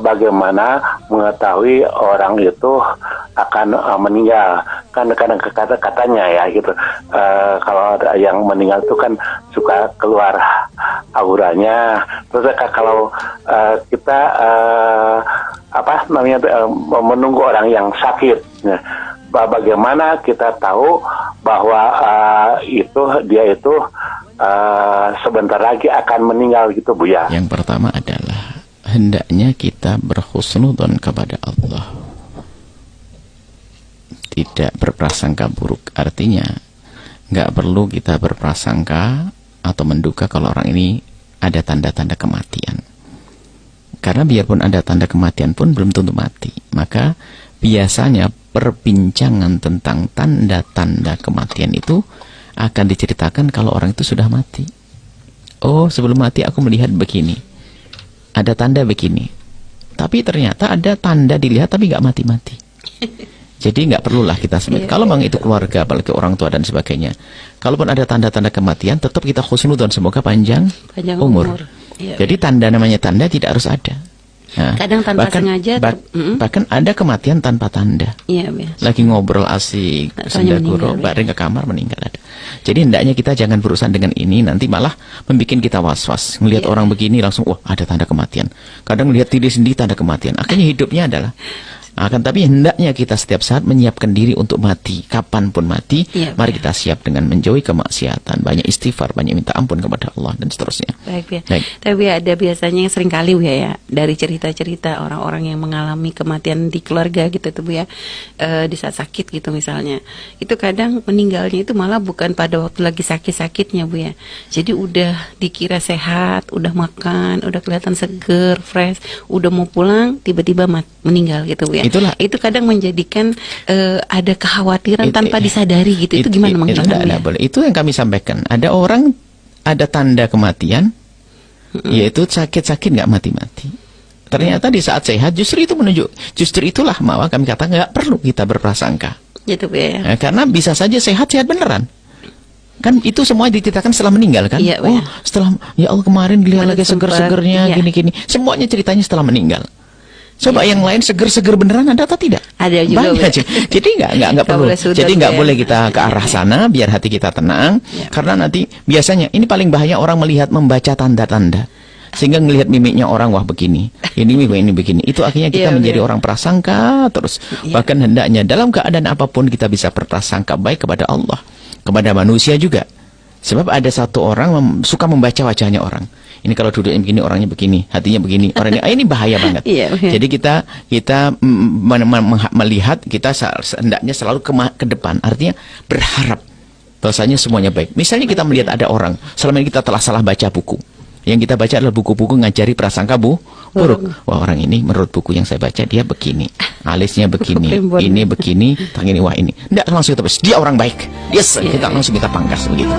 bagaimana mengetahui orang itu akan meninggal. Kan katanya ya gitu, kalau ada yang meninggal itu kan suka keluar auranya. Terus kalau kita menunggu orang yang sakit, nah, bagaimana kita tahu bahwa dia itu sebentar lagi akan meninggal gitu, Bu ya? Yang pertama adalah hendaknya kita berhusnudzon kepada Allah, tidak berprasangka buruk. Artinya nggak perlu kita berprasangka atau menduga kalau orang ini ada tanda-tanda kematian, karena biarpun ada tanda kematian pun belum tentu mati. Maka biasanya perbincangan tentang tanda-tanda kematian itu akan diceritakan kalau orang itu sudah mati. Oh, sebelum mati aku melihat begini, ada tanda begini, tapi ternyata ada tanda dilihat tapi nggak mati-mati. Jadi nggak perlulah kita sebut. Kalau memang itu keluarga, apalagi orang tua dan sebagainya, kalaupun ada tanda-tanda kematian, tetap kita husnudzon, semoga panjang umur. Jadi tanda, namanya tanda tidak harus ada. Nah, kadang tanpa sengaja bahkan ada kematian tanpa tanda. Lagi ngobrol asik senda guru, bareng ke kamar meninggal ada. Jadi hendaknya kita jangan berurusan dengan ini, nanti malah membuat kita was-was. Ngelihat orang begini langsung, wah ada tanda kematian. Kadang lihat diri sendiri tanda kematian. Akhirnya hidupnya adalah tapi hendaknya kita setiap saat menyiapkan diri untuk mati. Kapanpun mati, mari kita siap dengan menjauhi kemaksiatan, banyak istighfar, banyak minta ampun kepada Allah dan seterusnya. Baik. Tapi ada biasanya yang sering kali ya, dari cerita-cerita orang-orang yang mengalami kematian di keluarga gitu tuh Bu ya, di saat sakit gitu misalnya, itu kadang meninggalnya itu malah bukan pada waktu lagi sakit-sakitnya Bu ya. Jadi udah dikira sehat, udah makan, udah kelihatan seger, fresh, udah mau pulang, tiba-tiba meninggal gitu Bu ya. Itu kadang menjadikan ada kekhawatiran tanpa disadari gitu. Itu gimana menghilangkannya? Boleh. Itu yang kami sampaikan. Ada orang ada tanda kematian, yaitu sakit-sakit nggak mati-mati. Ternyata di saat sehat justru itu justru itulah maka kami katakan nggak perlu kita berprasangka. Gitu Bu ya. Karena bisa saja sehat beneran. Kan itu semua diceritakan setelah meninggal kan? Setelah ya Allah kemarin dilihat lagi seger-segernya gini-gini. Semuanya ceritanya setelah meninggal. Coba yang lain seger-seger beneran ada atau tidak? Ada juga. Jadi nggak perlu. Jadi nggak boleh kita ke arah sana, biar hati kita tenang. Karena nanti biasanya ini paling bahaya orang membaca tanda-tanda, sehingga ngelihat mimiknya orang, wah begini, ini begini. Itu akhirnya kita menjadi orang prasangka terus. Bahkan hendaknya dalam keadaan apapun kita bisa berprasangka baik kepada Allah, kepada manusia juga. Sebab ada satu orang suka membaca wajahnya orang. Ini kalau duduknya begini, orangnya begini, hatinya begini, orangnya ini bahaya banget. Jadi kita melihat, kita hendaknya selalu ke depan. Artinya berharap bahwasanya semuanya baik. Misalnya kita melihat ada orang, selama ini kita telah salah baca buku. Yang kita baca adalah buku-buku ngajari prasangka buruk. Wah, orang ini menurut buku yang saya baca dia begini, alisnya begini, ini begini, tangan ini, wah ini. Enggak, langsung kita dia orang baik. Yes, kita langsung kita pangkas begitu.